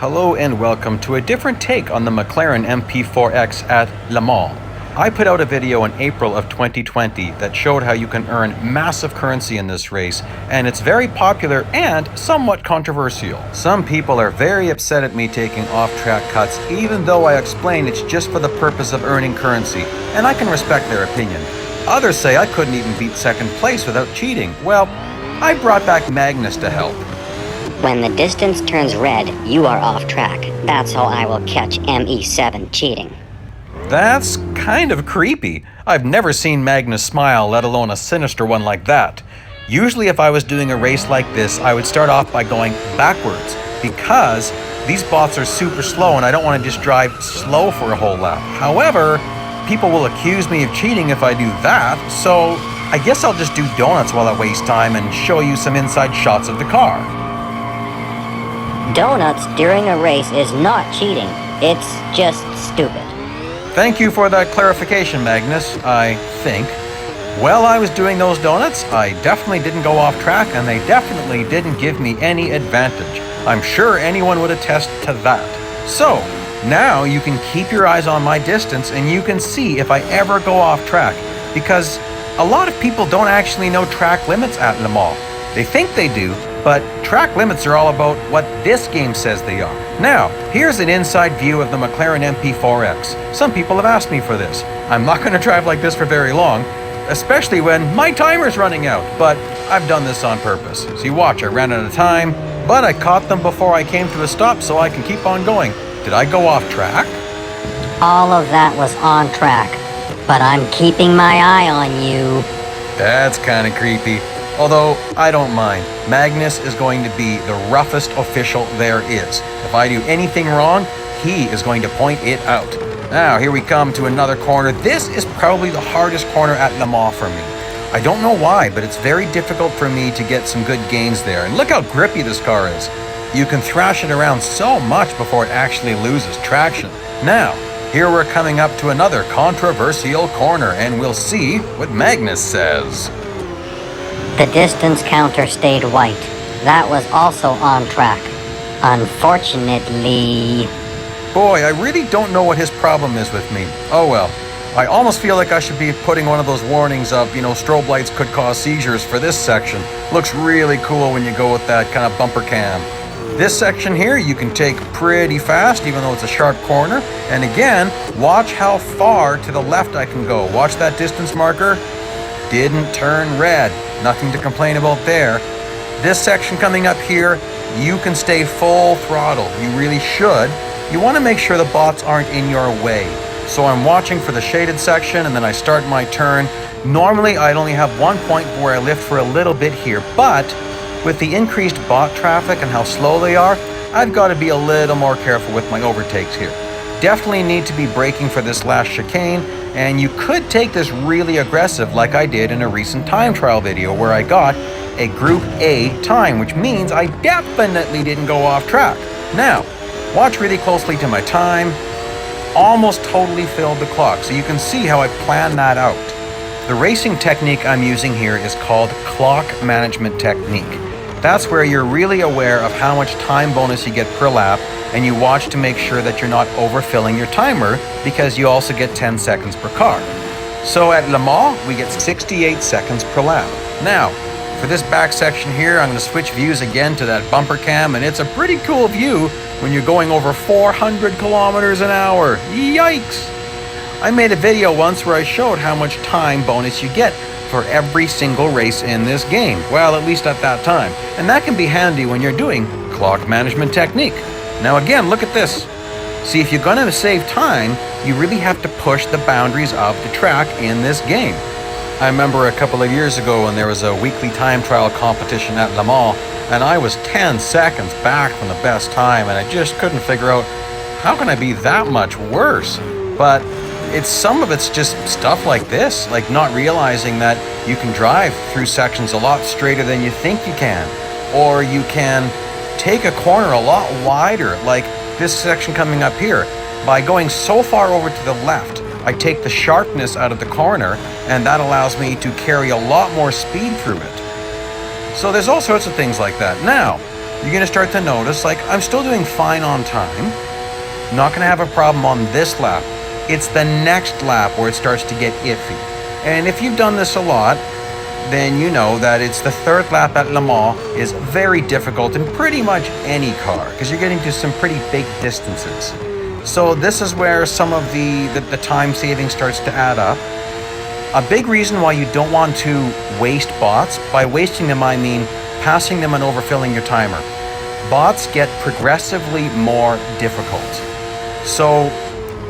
Hello and welcome to a different take on the McLaren MP4-X at Le Mans. I put out a video in April of 2020 that showed how you can earn massive currency in this race, and it's very popular and somewhat controversial. Some people are very upset at me taking off-track cuts, even though I explain it's just for the purpose of earning currency, and I can respect their opinion. Others say I couldn't even beat second place without cheating. Well, I brought back Magnus to help. When the distance turns red, you are off track. That's how I will catch ME7 cheating. That's kind of creepy. I've never seen Magnus smile, let alone a sinister one like that. Usually if I was doing a race like this, I would start off by going backwards, because these bots are super slow and I don't want to just drive slow for a whole lap. However, people will accuse me of cheating if I do that, so I guess I'll just do donuts while I waste time and show you some inside shots of the car. Donuts during a race is not cheating. It's just stupid. Thank you for that clarification, Magnus, I think. While I was doing those donuts, I definitely didn't go off track, and they definitely didn't give me any advantage. I'm sure anyone would attest to that. So, now you can keep your eyes on my distance and you can see if I ever go off track, because a lot of people don't actually know track limits at Le Mans. They think they do, but track limits are all about what this game says they are. Now, here's an inside view of the McLaren MP4-X. Some people have asked me for this. I'm not going to drive like this for very long, especially when my timer's running out, but I've done this on purpose. See, watch, I ran out of time, but I caught them before I came to a stop so I can keep on going. Did I go off track? All of that was on track, but I'm keeping my eye on you. That's kind of creepy. Although, I don't mind. Magnus is going to be the roughest official there is. If I do anything wrong, he is going to point it out. Now, here we come to another corner. This is probably the hardest corner at Le Mans for me. I don't know why, but it's very difficult for me to get some good gains there. And look how grippy this car is. You can thrash it around so much before it actually loses traction. Now, here we're coming up to another controversial corner, and we'll see what Magnus says. The distance counter stayed white. That was also on track. Unfortunately... Boy, I really don't know what his problem is with me. Oh well. I almost feel like I should be putting one of those warnings of, strobe lights could cause seizures for this section. Looks really cool when you go with that kind of bumper cam. This section here you can take pretty fast, even though it's a sharp corner. And again, watch how far to the left I can go. Watch that distance marker. Didn't turn red. Nothing to complain about there. This section coming up here, you can stay full throttle. You really should. You want to make sure the bots aren't in your way. So I'm watching for the shaded section and then I start my turn. Normally I'd only have one point where I lift for a little bit here, but with the increased bot traffic and how slow they are, I've got to be a little more careful with my overtakes here. Definitely need to be braking for this last chicane, and you could take this really aggressive like I did in a recent time trial video where I got a Group A time, which means I definitely didn't go off track. Now, watch really closely to my time. Almost totally filled the clock, so you can see how I planned that out. The racing technique I'm using here is called clock management technique. That's where you're really aware of how much time bonus you get per lap, and you watch to make sure that you're not overfilling your timer, because you also get 10 seconds per car. So at Le Mans, we get 68 seconds per lap. Now, for this back section here, I'm going to switch views again to that bumper cam, and it's a pretty cool view when you're going over 400 kilometers an hour. Yikes! I made a video once where I showed how much time bonus you get for every single race in this game. Well, at least at that time. And that can be handy when you're doing clock management technique. Now again, look at this. See, if you're going to save time, you really have to push the boundaries of the track in this game. I remember a couple of years ago when there was a weekly time trial competition at Le Mans, and I was 10 seconds back from the best time, and I just couldn't figure out, how can I be that much worse? But some of it's just stuff like this, like not realizing that you can drive through sections a lot straighter than you think you can, or you can take a corner a lot wider, like this section coming up here. By going so far over to the left, I take the sharpness out of the corner, and that allows me to carry a lot more speed through it. So there's all sorts of things like that. Now, you're gonna start to notice, like, I'm still doing fine on time. Not gonna have a problem on this lap. It's the next lap where it starts to get iffy. And if you've done this a lot, then you know that it's the third lap at Le Mans is very difficult in pretty much any car because you're getting to some pretty big distances. So this is where some of the time saving starts to add up. A big reason why you don't want to waste bots, by wasting them I mean passing them and overfilling your timer. Bots get progressively more difficult. So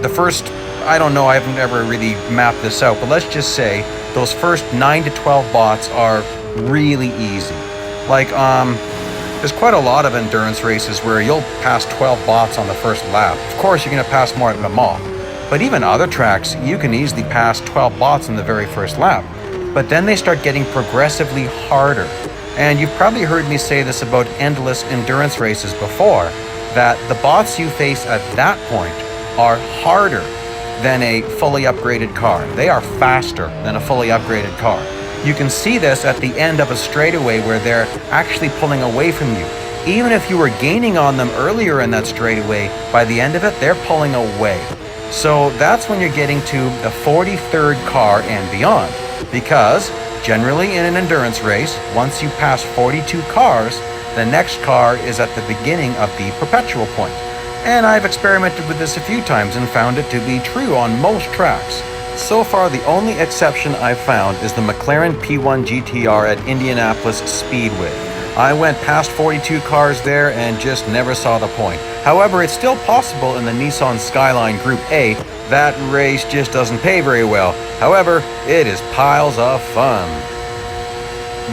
the first, I don't know, I haven't ever really mapped this out, but let's just say those first 9 to 12 bots are really easy. Like, there's quite a lot of endurance races where you'll pass 12 bots on the first lap. Of course, you're gonna pass more at Le Mans, but even other tracks, you can easily pass 12 bots in the very first lap. But then they start getting progressively harder. And you've probably heard me say this about endless endurance races before, that the bots you face at that point are harder than a fully upgraded car. They are faster than a fully upgraded car. You can see this at the end of a straightaway where they're actually pulling away from you. Even if you were gaining on them earlier in that straightaway, by the end of it, they're pulling away. So that's when you're getting to the 43rd car and beyond. Because generally in an endurance race, once you pass 42 cars, the next car is at the beginning of the perpetual point. And I've experimented with this a few times and found it to be true on most tracks. So far, the only exception I've found is the McLaren P1 GTR at Indianapolis Speedway. I went past 42 cars there and just never saw the point. However, it's still possible in the Nissan Skyline Group A. That race just doesn't pay very well. However, it is piles of fun.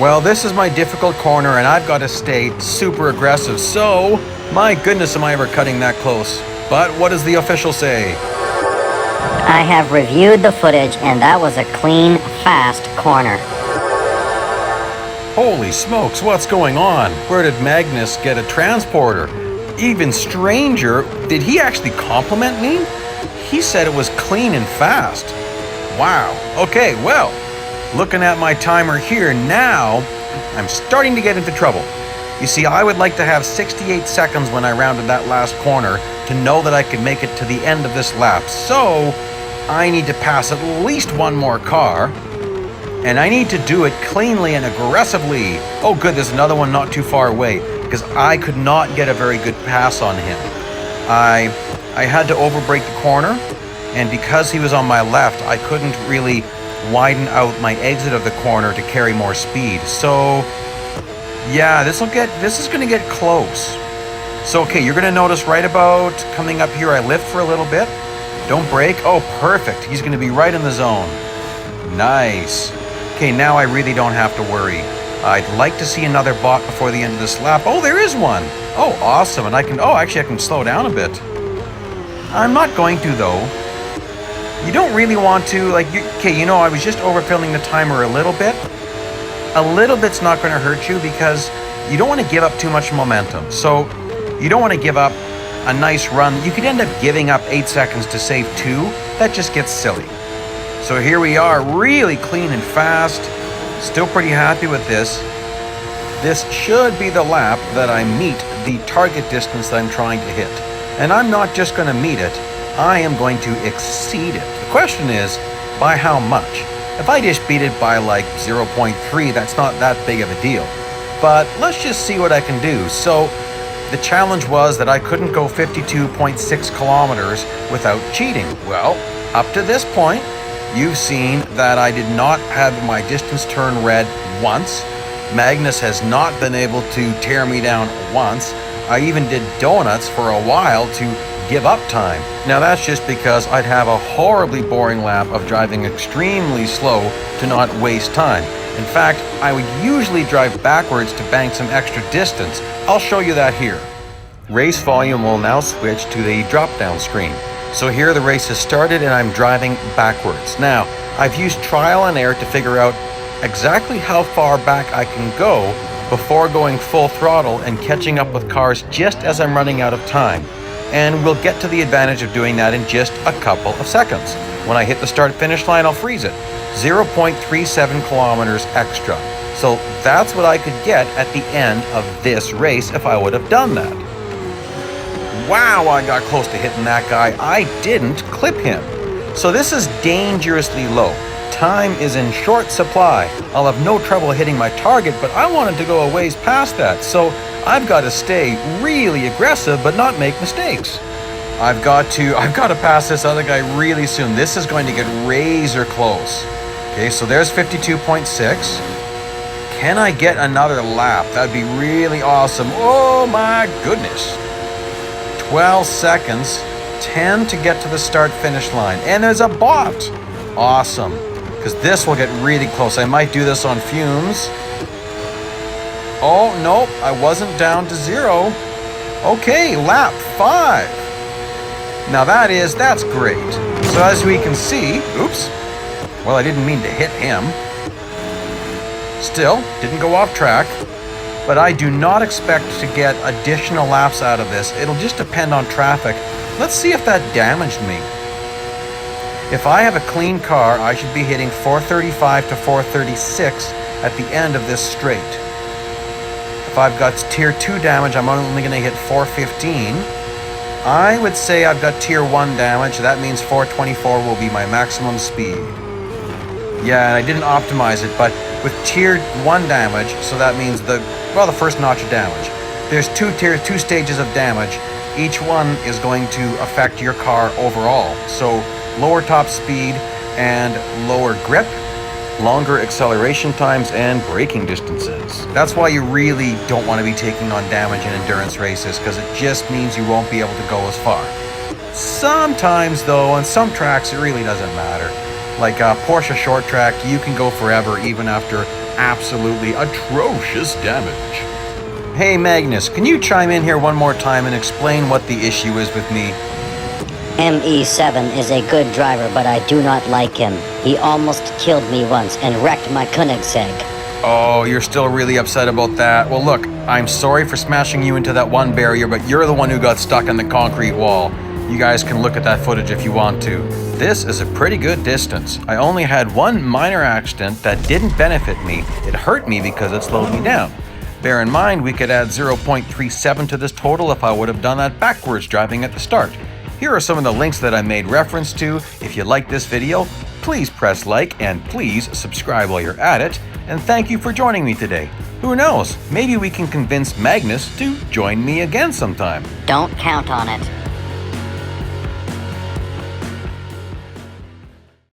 Well, this is my difficult corner and I've got to stay super aggressive, so my goodness, am I ever cutting that close. But what does the official say? I have reviewed the footage and that was a clean, fast corner. Holy smokes, what's going on? Where did Magnus get a transporter? Even stranger, did he actually compliment me? He said it was clean and fast. Wow, okay, well, looking at my timer here now, I'm starting to get into trouble. You see, I would like to have 68 seconds when I rounded that last corner to know that I could make it to the end of this lap. So, I need to pass at least one more car, and I need to do it cleanly and aggressively. Oh good, there's another one not too far away, because I could not get a very good pass on him. I had to overbrake the corner, and because he was on my left, I couldn't really widen out my exit of the corner to carry more speed. So yeah, this is gonna get close. So okay, you're gonna notice right about coming up here, I lift for a little bit. Don't brake. Oh, perfect. He's gonna be right in the zone. Nice. Okay, now I really don't have to worry. I'd like to see another bot before the end of this lap. Oh, there is one. Oh, awesome. And I can slow down a bit. I'm not going to though. You don't really want to, I was just overfilling the timer a little bit. A little bit's not going to hurt you because you don't want to give up too much momentum. So you don't want to give up a nice run. You could end up giving up 8 seconds to save 2. That just gets silly. So here we are, really clean and fast. Still pretty happy with this. This should be the lap that I meet the target distance that I'm trying to hit. And I'm not just going to meet it, I am going to exceed it. The question is, by how much? If I just beat it by like 0.3, that's not that big of a deal. But let's just see what I can do. So the challenge was that I couldn't go 52.6 kilometers without cheating. Well, up to this point, you've seen that I did not have my distance turn red once. Magnus has not been able to tear me down once. I even did donuts for a while to give up time. Now that's just because I'd have a horribly boring lap of driving extremely slow to not waste time. In fact, I would usually drive backwards to bank some extra distance. I'll show you that here. Race volume will now switch to the drop-down screen. So here the race has started and I'm driving backwards. Now, I've used trial and error to figure out exactly how far back I can go before going full throttle and catching up with cars just as I'm running out of time. And we'll get to the advantage of doing that in just a couple of seconds. When I hit the start-finish line, I'll freeze it. 0.37 kilometers extra. So that's what I could get at the end of this race if I would have done that. Wow, I got close to hitting that guy. I didn't clip him. So this is dangerously low. Time is in short supply. I'll have no trouble hitting my target, but I wanted to go a ways past that. So I've got to stay really aggressive but not make mistakes. I've got to pass this other guy really soon. This is going to get razor close. Okay, so there's 52.6. Can I get another lap? That'd be really awesome. Oh my goodness. 12 seconds, 10 to get to the start-finish line. And there's a bot. Awesome, because this will get really close. I might do this on fumes. Oh, nope, I wasn't down to 0. Okay, lap 5. Now that's great. So as we can see, oops, well, I didn't mean to hit him. Still, didn't go off track. But I do not expect to get additional laps out of this. It'll just depend on traffic. Let's see if that damaged me. If I have a clean car, I should be hitting 435 to 436 at the end of this straight. If I've got tier 2 damage, I'm only going to hit 415. I would say I've got tier 1 damage. That means 424 will be my maximum speed. Yeah, and I didn't optimize it, but with tier 1 damage, so that means the first notch of damage. There's two stages of damage. Each one is going to affect your car overall. So lower top speed and lower grip, longer acceleration times, and braking distances. That's why you really don't want to be taking on damage in endurance races, because it just means you won't be able to go as far. Sometimes though, on some tracks it really doesn't matter. Like a Porsche short track, you can go forever even after absolutely atrocious damage. Hey Magnus, can you chime in here one more time and explain what the issue is with me? ME7 is a good driver, but I do not like him. He almost killed me once and wrecked my Koenigsegg. Oh, you're still really upset about that? Well look, I'm sorry for smashing you into that one barrier, but you're the one who got stuck in the concrete wall. You guys can look at that footage if you want to. This is a pretty good distance. I only had one minor accident that didn't benefit me. It hurt me because it slowed me down. Bear in mind, we could add 0.37 to this total if I would have done that backwards driving at the start. Here are some of the links that I made reference to. If you like this video, please press like and please subscribe while you're at it. And thank you for joining me today. Who knows, maybe we can convince Magnus to join me again sometime. Don't count on it.